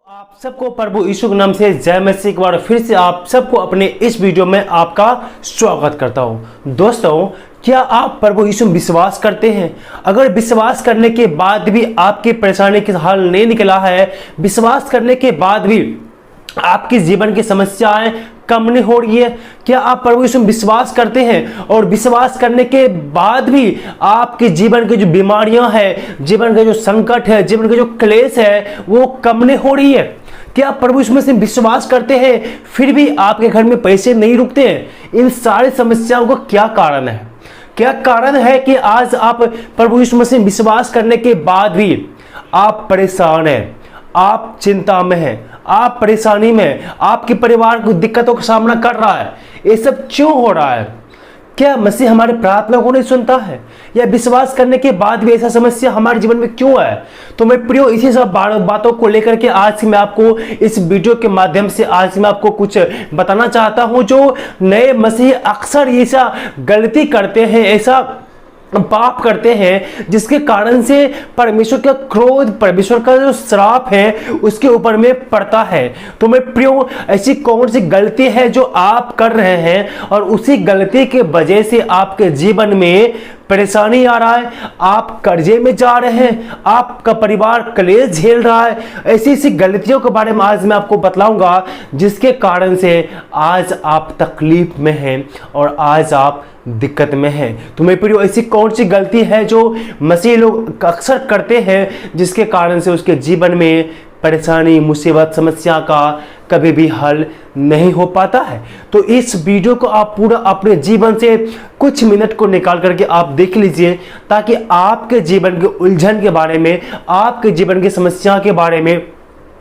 आप सबको प्रभु यीशु के नाम से जय मसीह। एक बार फिर से आप सबको अपने इस वीडियो में आपका स्वागत करता हूं। दोस्तों, क्या आप प्रभु यीशु में विश्वास करते हैं? अगर विश्वास करने के बाद भी आपकी परेशानी का हल नहीं निकला है, विश्वास करने के बाद भी आपके जीवन की समस्याएं कम नहीं हो रही है, क्या आप प्रभु यीशु में विश्वास करते हैं और विश्वास करने के बाद भी आपके जीवन की जो बीमारियां हैं, जीवन का जो संकट है, जीवन का जो क्लेश है, वो कम नहीं हो रही है? क्या आप प्रभु यीशु में विश्वास करते हैं फिर भी आपके घर में पैसे नहीं रुकते हैं? इन सारी समस्याओं का क्या कारण है? क्या कारण है कि आज आप प्रभु यीशु मसीह में विश्वास करने के बाद भी आप परेशान हैं, आप चिंता में हैं, आप परेशानी में, आपके परिवार को दिक्कतों का सामना कर रहा है? ये सब क्यों हो रहा है? क्या मसीह हमारी प्रार्थना को नहीं सुनता है, या विश्वास करने के बाद भी ऐसा समस्या हमारे जीवन में क्यों है? तो मैं प्रियो, इसी सब बातों को लेकर के आज मैं आपको इस वीडियो के माध्यम से आज मैं आपको कुछ बताना चाहता हूं। जो नए मसीह अक्सर ऐसा गलती करते हैं, ऐसा पाप करते हैं जिसके कारण से परमेश्वर का क्रोध, परमेश्वर का जो श्राप है उसके ऊपर में पड़ता है। तो मैं प्रियो, ऐसी कौन सी गलती है जो आप कर रहे हैं और उसी गलती के वजह से आपके जीवन में परेशानी आ रहा है, आप कर्जे में जा रहे हैं, आपका परिवार क्लेश झेल रहा है? ऐसी ऐसी गलतियों के बारे में आज मैं आपको बतलाऊंगा जिसके कारण से आज आप तकलीफ में हैं और आज आप दिक्कत में हैं। तो मैं प्रियो, ऐसी कौन सी गलती है जो मसीह लोग अक्सर करते हैं जिसके कारण से उसके जीवन में परेशानी, मुसीबत, समस्या का कभी भी हल नहीं हो पाता है? तो इस वीडियो को आप पूरा अपने जीवन से कुछ मिनट को निकाल करके आप देख लीजिए, ताकि आपके जीवन के उलझन के बारे में, आपके जीवन की समस्या के बारे में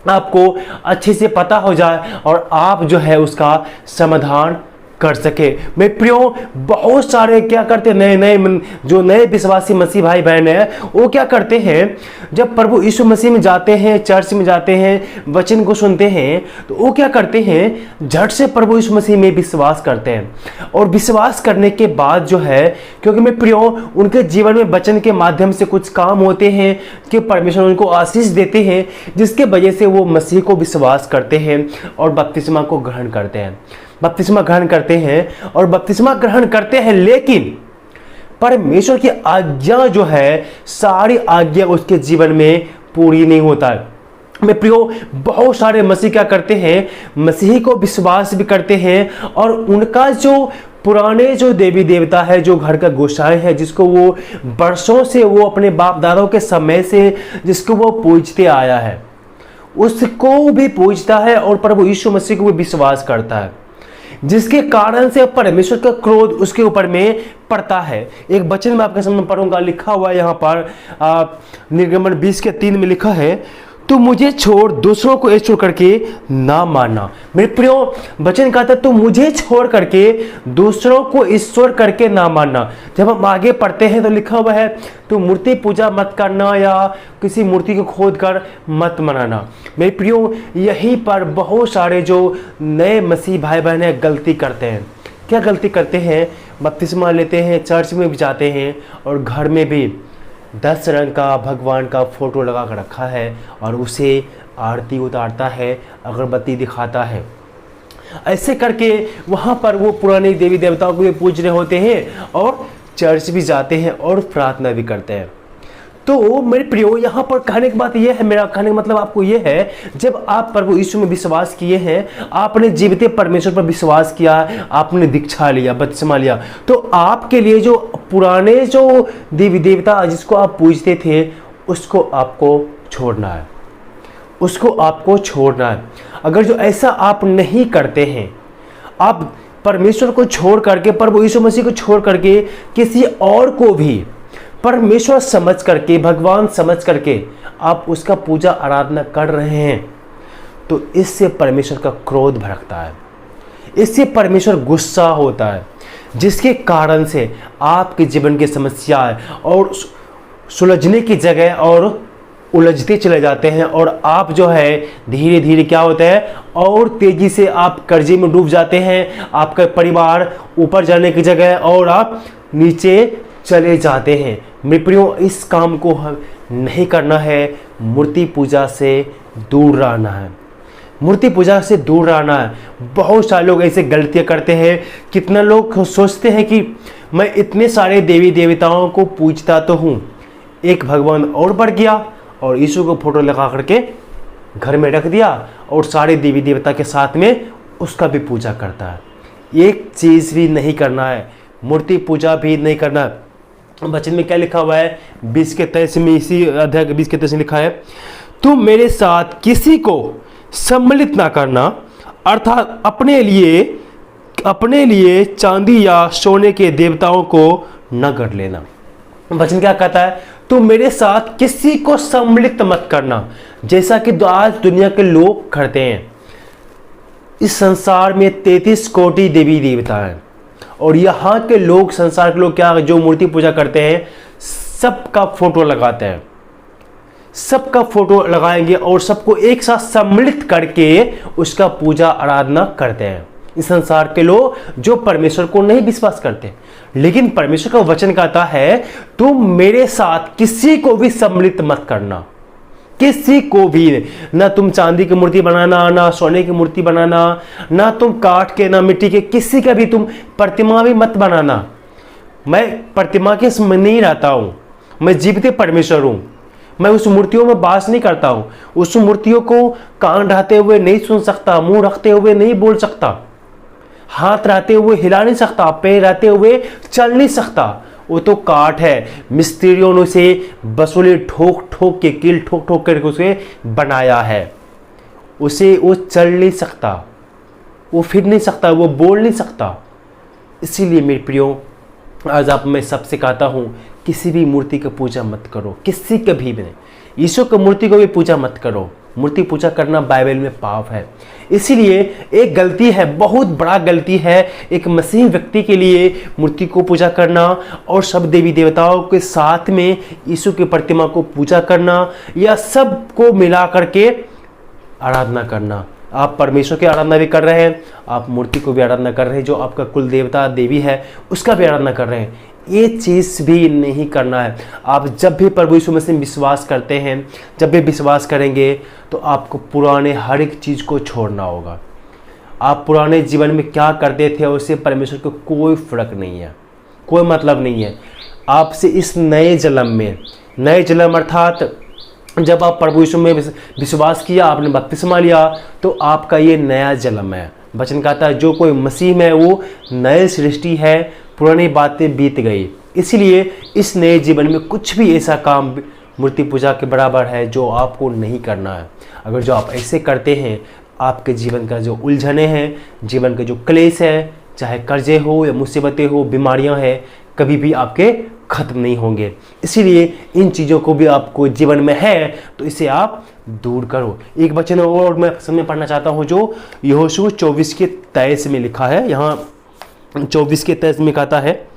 आपको अच्छे से पता हो जाए और आप जो है उसका समाधान कर सके। मैं प्रियो, बहुत सारे क्या करते हैं, जो नए विश्वासी मसीह भाई बहन है, वो क्या करते हैं, जब प्रभु यीशु मसीह में जाते हैं, चर्च में जाते हैं, वचन को सुनते हैं, तो वो क्या करते हैं, झट से प्रभु यीशु मसीह में विश्वास करते हैं। और विश्वास करने के बाद जो है, क्योंकि मैं प्रियो, उनके जीवन में वचन के माध्यम से कुछ काम होते हैं कि परमेश्वर उनको आशीष देते हैं, जिसके वजह से वो मसीह को विश्वास करते हैं और बपतिस्मा को ग्रहण करते हैं। बपतिस्मा ग्रहण करते हैं और बपतिस्मा ग्रहण करते हैं, लेकिन परमेश्वर की आज्ञा जो है, सारी आज्ञा उसके जीवन में पूरी नहीं होता है। मैं प्रियो, बहुत सारे मसीह क्या करते हैं, मसीह को विश्वास भी करते हैं और उनका जो पुराने जो देवी देवता है, जो घर का गोसाई है, जिसको वो वर्षों से वो अपने बाप दादों के समय से जिसको वो पूजते आया है, उसको भी पूजता है और प्रभु यीशु मसीह को भी विश्वास करता है, जिसके कारण से परमेश्वर का क्रोध उसके ऊपर में पड़ता है। एक वचन में आपके सामने पढ़ूंगा, लिखा हुआ है यहाँ पर निर्गमन 20:3 में लिखा है, तू मुझे छोड़ दूसरों को ईश्वर करके ना मानना। मेरे प्रियो, वचन कहता है तू मुझे छोड़ करके दूसरों को ईश्वर करके ना मानना। जब हम आगे पढ़ते हैं तो लिखा हुआ है, तू मूर्ति पूजा मत करना या किसी मूर्ति को खोद कर मत मनाना। मेरे प्रियो, यहीं पर बहुत सारे जो नए मसीह भाई बहन हैं गलती करते हैं। क्या गलती करते हैं? बपतिस्मा लेते हैं, चर्च में भी जाते हैं और घर में भी 10 रंग का भगवान का फोटो लगा कर रखा है और उसे आरती उतारता है, अगरबत्ती दिखाता है। ऐसे करके वहाँ पर वो पुराने देवी देवताओं को भी पूज रहे होते हैं और चर्च भी जाते हैं और प्रार्थना भी करते हैं। तो मेरे प्रियो, यहाँ पर कहने की बात यह है, मेरा कहने का मतलब आपको यह है, जब आप प्रभु यीशु में विश्वास किए हैं, आपने जीवित परमेश्वर पर विश्वास किया, आपने दीक्षा लिया, बपतिस्मा लिया, तो आपके लिए जो पुराने जो देवी देवता जिसको आप पूजते थे, उसको आपको छोड़ना है, उसको आपको छोड़ना है। अगर जो ऐसा आप नहीं करते हैं, आप परमेश्वर को छोड़ करके, प्रभु यीशु मसीह को छोड़ करके किसी और को भी परमेश्वर समझ करके, भगवान समझ करके आप उसका पूजा आराधना कर रहे हैं, तो इससे परमेश्वर का क्रोध भड़कता है, इससे परमेश्वर गुस्सा होता है, जिसके कारण से आपके जीवन की समस्याएं और सुलझने की जगह और उलझते चले जाते हैं और आप जो है धीरे धीरे क्या होता है, और तेजी से आप कर्जे में डूब जाते हैं। आपका परिवार ऊपर जाने की जगह और आप नीचे चले जाते हैं। मेरे प्रियो, इस काम को नहीं करना है, मूर्ति पूजा से दूर रहना है। मूर्ति पूजा से दूर रहना है। बहुत सारे लोग ऐसे गलतियां करते हैं। कितना लोग सोचते हैं कि मैं इतने सारे देवी देवताओं को पूजता तो हूँ, एक भगवान और बढ़ गया और यीशु को फोटो लगा करके घर में रख दिया और सारे देवी देवता के साथ में उसका भी पूजा करता है। एक चीज़ भी नहीं करना है, मूर्ति पूजा भी नहीं करना है। वचन में क्या लिखा हुआ है? 20 के 23 में, इसी अध्याय 20 के 23 में लिखा है, तुम मेरे साथ किसी को सम्मिलित ना करना, अर्थात अपने लिए चांदी या सोने के देवताओं को न गढ़ लेना। वचन क्या कहता है? तुम मेरे साथ किसी को सम्मिलित मत करना, जैसा कि आज दुनिया के लोग करते हैं। इस संसार में 33 कोटि देवी देवता हैं और यहाँ के लोग, संसार के लोग क्या, जो मूर्ति पूजा करते हैं, सबका फोटो लगाते हैं, सबका फोटो लगाएंगे और सबको एक साथ सम्मिलित करके उसका पूजा आराधना करते हैं। इस संसार के लोग जो परमेश्वर को नहीं विश्वास करते, लेकिन परमेश्वर का वचन कहता है तुम मेरे साथ किसी को भी सम्मिलित मत करना, किसी को भी। ना तुम चांदी की मूर्ति बनाना, ना सोने की मूर्ति बनाना, ना तुम काठ के, ना मिट्टी के, किसी का भी तुम प्रतिमा भी मत बनाना। मैं प्रतिमा के इसमें नहीं रहता हूँ, मैं जीवित परमेश्वर हूँ। मैं उस मूर्तियों में वास नहीं करता हूँ। उस मूर्तियों को कान रहते हुए नहीं सुन सकता, मुंह रखते हुए नहीं बोल सकता, हाथ रहते हुए हिला नहीं सकता, पैर रहते हुए चल नहीं सकता। वो तो काठ है, मिस्त्रियों ने उसे बसूले ठोक ठोक के, कील ठोक ठोक करके उसे बनाया है। उसे वो चल नहीं सकता, वो फिर नहीं सकता, वो बोल नहीं सकता। इसीलिए मेरे प्रियो, आज आप मैं सबसे कहता हूँ, किसी भी मूर्ति की पूजा मत करो, किसी कभी भी नहीं। यीशु की मूर्ति को भी पूजा मत करो। मूर्ति पूजा करना बाइबल में पाप है। इसीलिए एक गलती है, बहुत बड़ा गलती है एक मसीही व्यक्ति के लिए मूर्ति को पूजा करना और सब देवी देवताओं के साथ में यीशु की प्रतिमा को पूजा करना या सबको मिला करके आराधना करना। आप परमेश्वर की आराधना भी कर रहे हैं, आप मूर्ति को भी आराधना कर रहे हैं, जो आपका कुल देवता देवी है उसका भी आराधना कर रहे हैं। ये चीज़ भी नहीं करना है। आप जब भी प्रभु यीशु मसीह में विश्वास करते हैं, जब भी विश्वास करेंगे तो आपको पुराने हर एक चीज़ को छोड़ना होगा। आप पुराने जीवन में क्या करते थे उससे परमेश्वर को कोई फर्क नहीं है, कोई मतलब नहीं है। आपसे इस नए जन्म अर्थात जब आप प्रभु यीशु में विश्वास किया, आपने बपतिस्मा लिया, तो आपका ये नया जन्म है। वचन कहता है जो कोई मसीह में वो नई सृष्टि है, पुरानी बातें बीत गई। इसलिए इस नए जीवन में कुछ भी ऐसा काम मूर्ति पूजा के बराबर है जो आपको नहीं करना है। अगर जो आप ऐसे करते हैं, आपके जीवन का जो उलझने हैं, जीवन का जो क्लेश है, चाहे कर्जे हो या मुसीबतें हो, बीमारियां हैं, कभी भी आपके खत्म नहीं होंगे। इसीलिए इन चीज़ों को भी आपको जीवन में है तो इसे आप दूर करो। एक वचन और मैं सामने पढ़ना चाहता हूँ जो यहोशू 24 के 23 में लिखा है। यहाँ 24 के 23 में कहता है,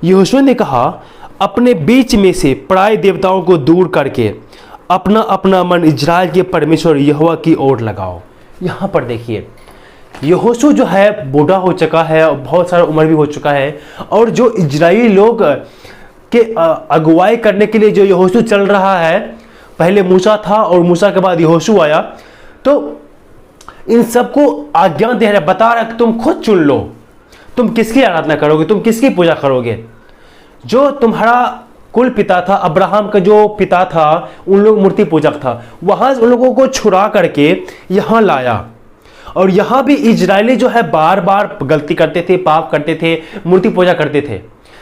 यहोशू ने कहा अपने बीच में से पराये देवताओं को दूर करके अपना अपना मन इजराइल के परमेश्वर यहोवा की ओर लगाओ। यहाँ पर देखिए, यहोशू जो है बूढ़ा हो चुका है और बहुत सारा उम्र भी हो चुका है, और जो इजरायली लोग के अगुवाई करने के लिए जो यहोशू चल रहा है, पहले मूसा था और मूसा के बाद यहोशू आया, तो इन सबको आज्ञा दे रहा, बता रहा कि तुम खुद चुन लो, तुम किसकी आराधना करोगे, तुम किसकी पूजा करोगे। जो तुम्हारा कुल पिता था, अब्राहम का जो पिता था, उन लोग मूर्ति पूजक था, वहां उन लोगों को छुड़ा करके यहाँ लाया। और यहाँ भी इजरायली जो है बार बार गलती करते थे, पाप करते थे, मूर्ति पूजा करते थे,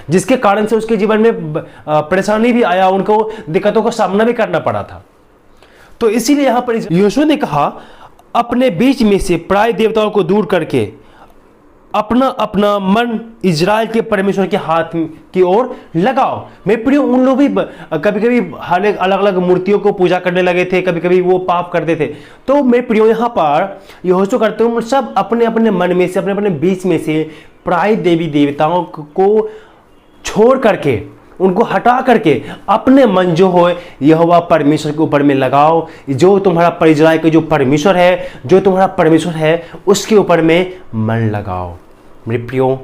जिसके कारण से उसके जीवन में परेशानी भी आया, उनको दिक्कतों का सामना भी करना पड़ा था। तो इसीलिए यहाँ पर यहोशू ने कहा अपने बीच में से पराये देवताओं को दूर करके अपना अपना मन इजराइल के परमेश्वर के हाथ की ओर लगाओ। मैं प्रिय, उन लोग भी कभी कभी हर एक अलग अलग मूर्तियों को पूजा करने लगे थे, कभी कभी वो पाप करते थे। तो मैं प्रिय यहाँ पर यहोशू करते हूँ, सब अपने अपने मन में से, अपने अपने बीच में से पराये देवी देवताओं को छोड़ करके, उनको हटा करके अपने मन जो हो यहोवा परमेश्वर के ऊपर में लगाओ। जो तुम्हारा इजराइल के जो परमेश्वर है, जो तुम्हारा परमेश्वर है, उसके ऊपर में मन लगाओ। मेरे प्रियो,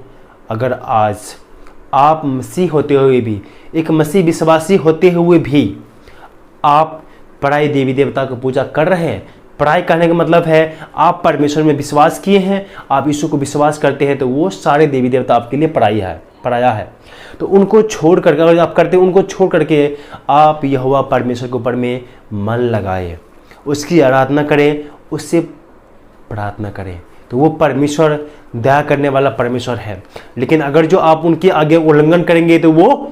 अगर आज आप मसीह होते हुए भी, एक मसीह विश्वासी होते हुए भी आप पराई देवी देवता की पूजा कर रहे हैं, पराई कहने का मतलब है आप परमेश्वर में विश्वास किए हैं, आप यीशु को विश्वास करते हैं, तो वो सारे देवी देवता आपके लिए पराया है। तो उनको छोड़ करके, अगर आप करते हैं, उनको छोड़ करके आप यहोवा परमेश्वर के ऊपर में मन लगाए, उसकी आराधना करें, उससे प्रार्थना करें, तो वो परमेश्वर दया करने वाला परमेश्वर है। लेकिन अगर जो आप उनके आगे उल्लंघन करेंगे तो वो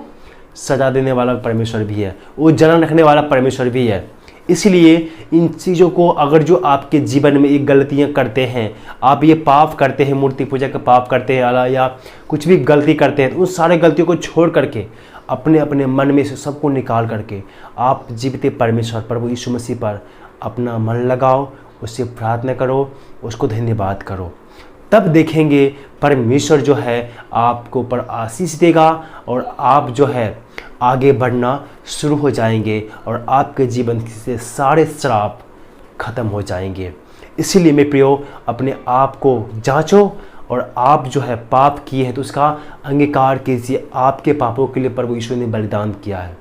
सजा देने वाला परमेश्वर भी है, वो जलन रखने वाला परमेश्वर भी है। इसलिए इन चीज़ों को, अगर जो आपके जीवन में एक गलतियां करते हैं, आप ये पाप करते हैं, मूर्ति पूजा का पाप करते हैं या कुछ भी गलती करते हैं, तो उन सारे गलतियों को छोड़ करके अपने अपने मन में से सबको निकाल करके आप जीवित परमेश्वर प्रभु यीशु मसीह पर अपना मन लगाओ, उससे प्रार्थना करो, उसको धन्यवाद करो। तब देखेंगे परमेश्वर जो है आपको पर आशीष देगा और आप जो है आगे बढ़ना शुरू हो जाएंगे और आपके जीवन से सारे श्राप खत्म हो जाएंगे। इसीलिए मेरे प्रियो, अपने आप को जांचो और आप जो है पाप किए हैं तो उसका अंगीकार कीजिए। आपके पापों के लिए प्रभु यीशु ने बलिदान किया है,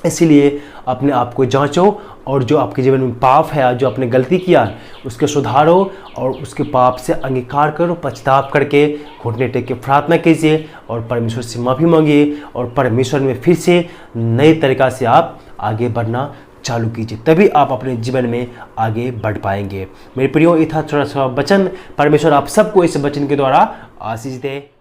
इसीलिए अपने आप को जांचो और जो आपके जीवन में पाप है, जो आपने गलती किया है, उसके सुधारो और उसके पाप से अंगीकार करो, पछताव करके घुटने टेक के प्रार्थना कीजिए और परमेश्वर से माफ़ी मांगिए और परमेश्वर में फिर से नए तरीक़ा से आप आगे बढ़ना चालू कीजिए, तभी आप अपने जीवन में आगे बढ़ पाएंगे। मेरे प्रियो, ये था थोड़ा सा वचन। परमेश्वर आप सबको इस वचन के द्वारा आशीष दे।